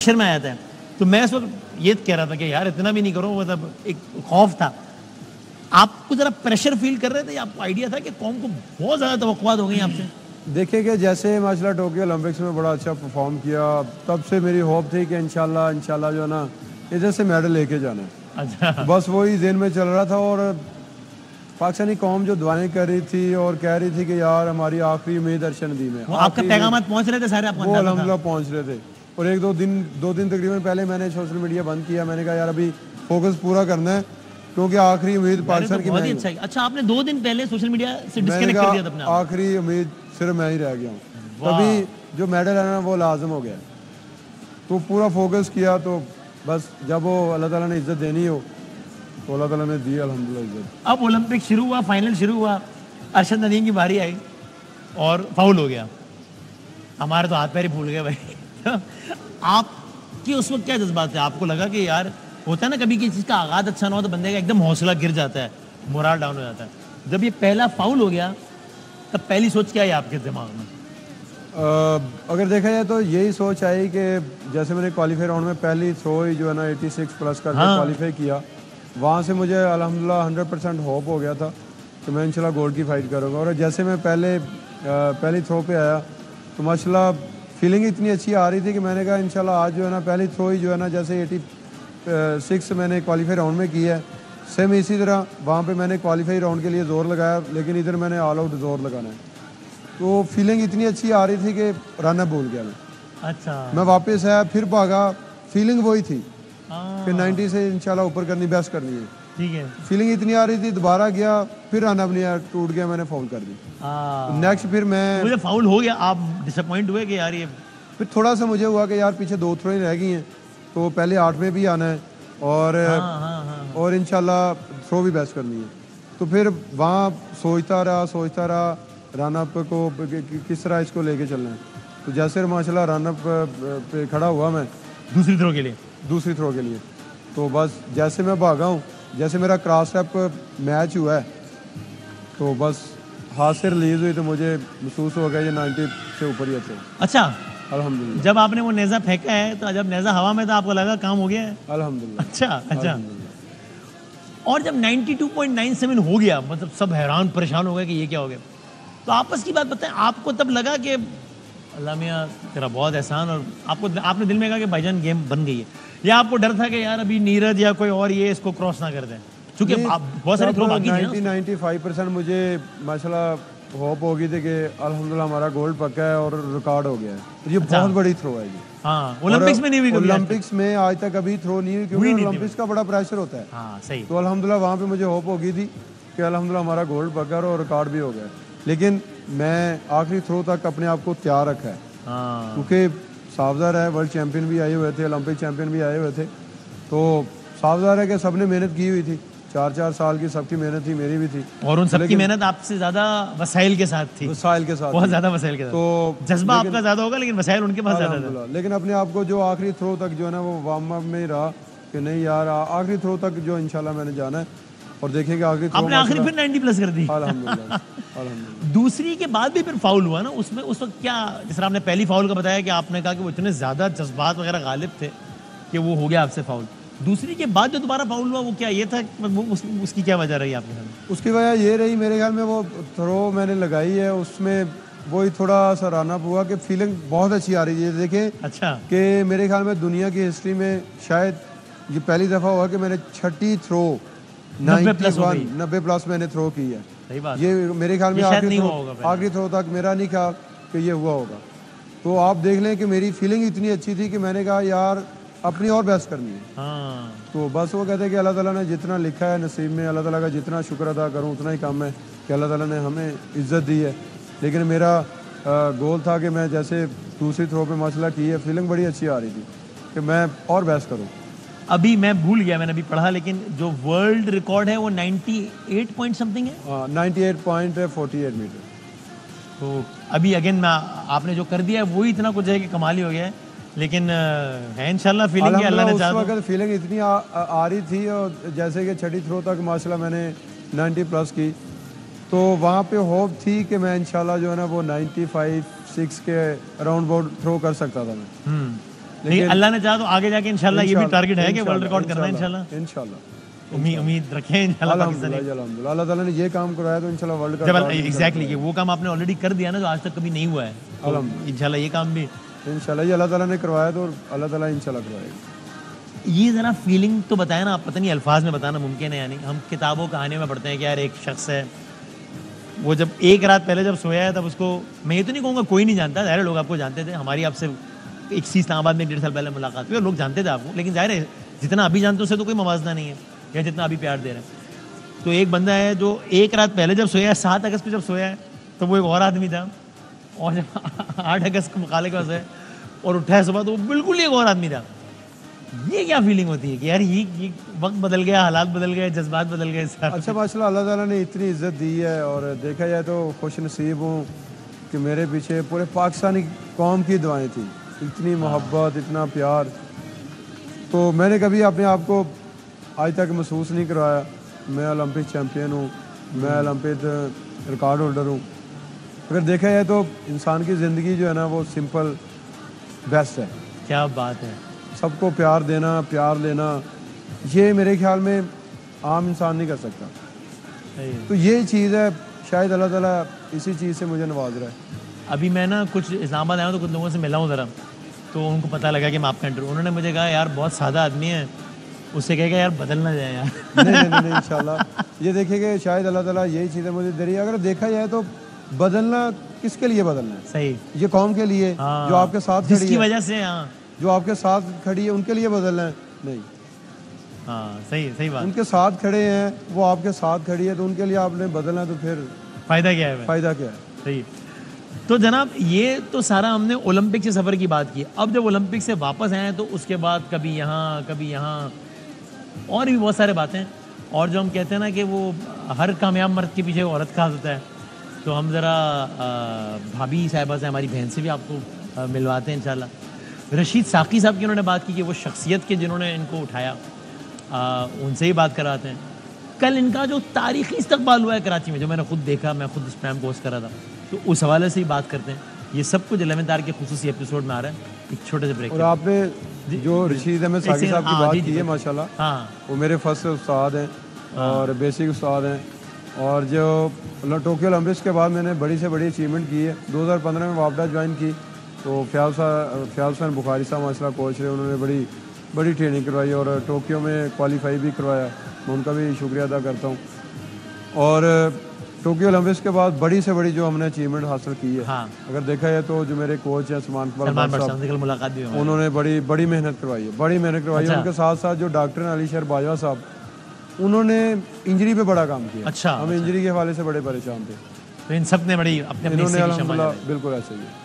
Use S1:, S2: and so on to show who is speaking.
S1: Pressure में आया था। तो मैं इस वक्त ये कह रहा था कि यार इतना भी नहीं करो, मतलब एक खौफ था। आपको जरा प्रेशर फील कर रहे थे या आपको आइडिया था कि कौम को बहुत ज़्यादा तवक्कुआत हो गई आपसे?
S2: देखिए कि जैसे माशाल्लाह टोक्यो ओलंपिक्स में बड़ा अच्छा परफॉर्म किया, तब से मेरी होप थी कि इंशाल्लाह जो है ना इधर से मेडल लेके जाना है।
S1: अच्छा।
S2: बस वही दिन में चल रहा था और पाकिस्तानी कौम जो दुआएं कर रही थी और कह रही थी कि यार हमारी आखिरी उम्मीद अर्शन नदीम है।
S1: आपका पैगाम पहुंच रहे थे सारे? आपको
S2: वो अल्हम्दुलिल्लाह पहुंच रहे थे। और एक दो दिन तकरीबन पहले मैंने सोशल मीडिया बंद किया। मैंने कहा यार अभी फोकस पूरा करना है क्योंकि आखिरी उम्मीद पाकिस्तान की
S1: बहुत ही अच्छा है। अच्छा, आपने 2 दिन पहले सोशल मीडिया से डिस्कनेक्ट कर दिया था अपने आप?
S2: आखिरी उम्मीद सिर्फ मैं ही रह गया हूँ, तभी जो मेडल है ना वो लाजम हो गया। तो पूरा फोकस किया, तो बस जब वो अल्लाह ताला ने इज्जत देनी हो तो अल्लाह ताला ने दी अल्हम्दुलिल्लाह इज्जत।
S1: अब ओलंपिक शुरू हुआ, फाइनल शुरू हुआ, अरशद नदीम की बारी आई और फाउल हो गया। हमारे तो हाथ पैर ही फूल गए भाई। आपके उस वक्त क्या जज्बात थे? आपको लगा कि यार होता है ना कभी किसी चीज़ का आगाज अच्छा ना हो तो बंदे का एकदम हौसला गिर जाता है, मोराल डाउन हो जाता है। जब ये पहला फाउल हो गया तब पहली सोच क्या है आपके दिमाग में?
S2: अगर देखा जाए तो यही सोच आई कि जैसे मैंने क्वालिफाई राउंड में पहली थ्रो ही जो है ना 86 प्लस करके क्वालिफाई किया, वहाँ से मुझे अल्हम्दुलिल्लाह 100% होप हो गया था कि मैं इंशाल्लाह गोल्ड की फाइट करूँगा। और जैसे मैं पहली थ्रो पे आया तो माशाल्लाह फीलिंग इतनी अच्छी आ रही थी कि मैंने कहा इंशाल्लाह आज जो है ना पहली थ्रो ही जो है ना जैसे 86 मैंने क्वालिफाई राउंड में की है, सेम इसी तरह वहाँ पे मैंने क्वालिफाई राउंड के लिए ज़ोर लगाया, लेकिन इधर मैंने ऑल आउट ज़ोर लगाना है। तो फीलिंग इतनी अच्छी आ रही थी कि रन अप भूल गया मैं।
S1: अच्छा।
S2: मैं वापस आया, फिर भागा, फीलिंग वही थी कि 90 से इंशाल्लाह ऊपर करनी, बेस्ट करनी है।
S1: ठीक है।
S2: फीलिंग इतनी आ रही थी, दोबारा गया, फिर रन अप नहीं आया, टूट गया, मैंने फाउल कर दी। नेक्स्ट फिर मैं
S1: मुझे फाउल हो गया, आप डिसअपॉइंट हुए कि यार ये?
S2: फिर थोड़ा सा मुझे हुआ कि यार पीछे 2 थ्रो ही रह गई हैं, तो पहले 8 में भी आना है और इंशाल्लाह थ्रो भी बेस्ट करनी है। तो फिर वहाँ सोचता रहा रन अप को किस तरह इसको लेके चलना है। तो जैसे माशाल्लाह रन अप पे खड़ा हुआ मैं
S1: दूसरी थ्रो के लिए,
S2: तो बस जैसे मैं भागा हूँ, जैसे मेरा क्रॉस स्टेप मैच हुआ है तो बस हाथ से रिलीज हुई तो मुझे महसूस हो गया ये 90 से ऊपर ही है।
S1: अच्छा,
S2: अल्हम्दुलिल्लाह।
S1: जब आपने वो नेज़ा फेंका है तो जब नेज़ा हवा में था आपको लगा काम हो गया है?
S2: अल्हम्दुलिल्लाह।
S1: अच्छा। और जब 92.97 हो गया, मतलब सब हैरान परेशान हो गए कि ये क्या हो गया, तो आपस की बात बताएं, आपको तब लगा कि अल्लाह मियाँ तेरा बहुत एहसान, और आपने दिल में कहा कि भाईजान गेम बन गई है, या आपको डर था कि यार अभी नीरज या कोई और ये इसको क्रॉस ना कर दें? क्योंकि बहुत सारे थ्रो बाकी थे।
S2: 95% मुझे माशाल्लाह होप हो गई थी कि अल्हम्दुलिल्लाह हमारा गोल्ड पक्का है और रिकॉर्ड हो गया है। ये बहुत बड़ी थ्रो है ये।
S1: हाँ, ओलंपिक्स में नहीं हुई कभी?
S2: ओलंपिक्स में आज तक अभी थ्रो नहीं हुई क्योंकि ओलंपिक्स का बड़ा प्रेशर होता है।
S1: हाँ, सही।
S2: तो अल्हम्दुलिल्लाह वहाँ पे मुझे होप हो गई थी कि अल्हम्दुलिल्लाह हमारा गोल्ड पक्का है और रिकॉर्ड भी हो गया। लेकिन मैं आखिरी थ्रो तक अपने आप को तैयार रखा है क्योंकि साफजार है, वर्ल्ड चैंपियन भी आए हुए थे, ओलंपिक चैंपियन भी आए हुए थे, तो साफजार है कि सबने मेहनत की हुई थी, 4 साल की सबकी मेहनत थी, मेरी भी थी,
S1: और उन सबकी मेहनत आपसे ज्यादा वसाइल के साथ थी। बहुत ज्यादा वसाइल के साथ। तो जज्बा आपका ज्यादा होगा लेकिन वसाइल उनके पास ज्यादा था।
S2: लेकिन अपने आप को जो आखिरी थ्रो तक जो है ना वो वार्म अप में रहा कि नहीं यार आखिरी थ्रो तक जो इंशाल्लाह मैंने जाना है और देखेंगे आखिरी थ्रो।
S1: आपने आखिरी फिर 90 प्लस कर दी।
S2: अल्हम्दुलिल्लाह।
S1: दूसरी के बाद भी फिर फाउल हुआ ना, उसमें उस वक्त क्या, जिस तरह आपने पहली फाउल का बताया कि आपने कहा कि वो इतने ज्यादा जज्बात वगैरह गालिब थे कि वो हो गया आपसे फाउल, दूसरी के बाद जो दोबारा फाउल हुआ वो क्या ये था, उसकी क्या वजह रही आपके साथ?
S2: उसकी वजह ये रही मेरे ख्याल में, वो थ्रो मैंने लगाई है उसमें वही थोड़ा सा रन अप हुआ कि फीलिंग बहुत अच्छी आ रही है। देखें
S1: अच्छा
S2: कि मेरे ख्याल में दुनिया की हिस्ट्री में शायद ये पहली दफ़ा हुआ कि मैंने छठी थ्रो 90 प्लस मैंने थ्रो की है।
S1: सही बात।
S2: ये मेरे ख्याल में आखिरी थ्रो तक मेरा नहीं ख्याल कि ये हुआ होगा। तो आप देख लें कि मेरी फीलिंग इतनी अच्छी थी कि मैंने कहा यार अपनी और बेस्ट करनी है।
S1: हाँ।
S2: तो बस वो कहते हैं कि अल्लाह ताला ने जितना लिखा है नसीब में, अल्लाह ताला का जितना शुक्र अदा करूं उतना ही कम है कि अल्लाह ताला ने हमें इज्जत दी है। लेकिन मेरा गोल था कि मैं जैसे दूसरी थ्रो पे माशाल्लाह की है, फीलिंग बड़ी अच्छी आ रही थी कि मैं और बेस्ट करूं।
S1: अभी मैं भूल गया, मैंने अभी पढ़ा, लेकिन जो वर्ल्ड रिकॉर्ड है वो 98 पॉइंट समथिंग है।
S2: 98.48 मीटर।
S1: तो अभी अगेन आपने जो कर दिया है वही इतना कुछ है कि कमाल ही हो गया है, लेकिन है इंशाल्लाह फीलिंग कि अल्लाह ने चाहा।
S2: उस वक्त फीलिंग इतनी आ रही थी और जैसे कि छठी थ्रो तक माशाल्लाह मैंने 90 प्लस की, तो वहाँ पे होप थी कि मैं इंशाल्लाह जो है ना वो 95-6 के अराउंड बोर्ड थ्रो कर सकता था मैं।
S1: लेकिन अल्लाह ने चाहा तो आगे जाके इंशाल्लाह ये भी टारगेट है कि वर्ल्ड रिकॉर्ड करना है इंशाल्लाह।
S2: इंशाल्लाह
S1: उम्मीद रखें इंशाल्लाह पाकिस्तानी।
S2: अल्हम्दुलिल्लाह अल्लाह ताला ने ये काम करवाया तो इंशाल्लाह वर्ल्ड का
S1: जब एग्जैक्टली कि वो काम आपने ऑलरेडी कर दिया ना जो आज तक कभी नहीं हुआ है, तो इंशाल्लाह ये काम भी
S2: इंशाल्लाह ये अल्लाह ताला ने करवाया तो अल्लाह ताला इंशाल्लाह करवाएगा।
S1: ये ज़रा फीलिंग तो बताया ना, आप पता नहीं अल्फाज में बताना मुमकिन है या नहीं। हम किताबों कहानियों में पढ़ते हैं कि यार एक शख्स है, वो जब एक रात पहले जब सोया है तब उसको, मैं ये तो नहीं कहूँगा कोई नहीं जानता, ज़ाहिर लोग आपको जानते थे, हमारी आपसे एक इस्लामाबाद में 1.5 साल पहले मुलाकात हुई और लोग जानते थे आपको, लेकिन ज़ाहिर है जितना अभी जानते उससे तो कोई मवाजना नहीं है या जितना अभी प्यार दे रहे हैं। तो एक बंदा है जो एक रात पहले जब सोया है, 7 अगस्त को जब सोया है, तो वो एक और आदमी था, और जब 8 अगस्त को मुकाले के पास है और उठा है सुबह तो वो बिल्कुल एक और आदमी था। ये क्या फीलिंग होती है कि यार ये वक्त बदल गया, हालात बदल गए, जज्बात बदल गए सर।
S2: अच्छा माशाल्लाह अल्लाह ताला ने इतनी इज्जत दी है और देखा जाए तो खुश नसीब हूँ कि मेरे पीछे पूरे पाकिस्तानी कौम की दुआएं थी, इतनी मोहब्बत, इतना प्यार। तो मैंने कभी अपने आप को आज तक महसूस नहीं करवाया मैं ओलंपिक चैम्पियन हूँ, मैं ओलंपिक रिकॉर्ड होल्डर हूँ। अगर देखा जाए तो इंसान की ज़िंदगी जो है ना वो सिंपल बेस्ट है।
S1: क्या बात है।
S2: सबको प्यार देना, प्यार लेना, ये मेरे ख्याल में आम इंसान नहीं कर सकता। तो ये चीज़ है, शायद अल्लाह ताला इसी चीज़ से मुझे नवाज रहा है।
S1: अभी मैं ना कुछ इस्लामाबाद आया हूँ तो कुछ लोगों से मिला हूँ ज़रा, तो उनको पता लगा कि मैं आपका इंटरव्यू, उन्होंने मुझे कहा यार बहुत सादा आदमी है, उससे कहेगा यार बदल ना जाए यार।
S2: नहीं इंशाल्लाह ये देखिए शायद अल्लाह ताला यही चीज़ें मुझे दे रही है। अगर देखा जाए तो बदलना किसके लिए बदलना है?
S1: सही,
S2: ये कौम के लिए जो आपके साथ खड़ी है,
S1: जिसकी वजह से
S2: जो आपके साथ खड़ी है उनके लिए बदलना है नहीं।
S1: हाँ सही बात।
S2: उनके साथ खड़े हैं, वो आपके साथ खड़ी है, तो उनके लिए आपने बदलना है, तो फिर
S1: फायदा क्या है?
S2: फायदा क्या है?
S1: सही। तो जनाब ये तो सारा हमने ओलंपिक से सफ़र की बात की। अब जब ओलंपिक से वापस आए तो उसके बाद कभी यहाँ और भी बहुत सारे बातें, और जो हम कहते हैं ना कि वो हर कामयाब मर्द के पीछे औरत खास होता है, तो हम ज़रा भाभी साहिबा से, हमारी बहन से भी आपको मिलवाते हैं इंशाल्लाह। रशीद साकी साहब की उन्होंने बात की कि वो शख्सियत के जिन्होंने इनको उठाया, उनसे ही बात कराते हैं। कल इनका जो तारीख़ी इस्तकबाल हुआ है कराची में, जो मैंने खुद देखा, मैं खुद इस प्रोग्राम को होस्ट करा था, तो उस हवाले से ही बात करते हैं। ये सब कुछ 11th आवर के खुसूसी एपिसोड में आ रहा है। एक छोटे से ब्रेक।
S2: और आपने जो रशीद अहमद साकी साहब की बात की है माशाल्लाह,
S1: हाँ,
S2: वो मेरे फर्स्ट उस्ताद हैं और बेसिक उस्ताद हैं। और जो टोक्यो ओलंपिक्स के बाद मैंने बड़ी से बड़ी अचीवमेंट की है। 2015 में वापडा ज्वाइन की, तो फ़याज़ हुसैन बुखारी साहब माशाल्लाह कोच रहे, उन्होंने बड़ी ट्रेनिंग करवाई और टोक्यो में क्वालिफाई भी करवाया, मैं उनका भी शुक्रिया अदा करता हूँ। और टोक्यो ओलंपिक्स के बाद बड़ी से बड़ी जो हमने अचीवमेंट हासिल की है,
S1: हाँ,
S2: अगर देखा जाए तो जो मेरे कोच हैं सलमान
S1: साहब से कल मुलाकात भी हुई,
S2: उन्होंने बड़ी मेहनत करवाई है,
S1: अच्छा।
S2: उनके साथ साथ जो डॉक्टर अली शहर बाजवा साहब, उन्होंने इंजरी पे बड़ा काम किया।
S1: अच्छा,
S2: हम इंजरी के हवाले से बड़े परेशान थे,
S1: तो इन सब ने बड़ी अपने
S2: इन्होंने अल्हम्दुलिल्लाह बिल्कुल ऐसे ही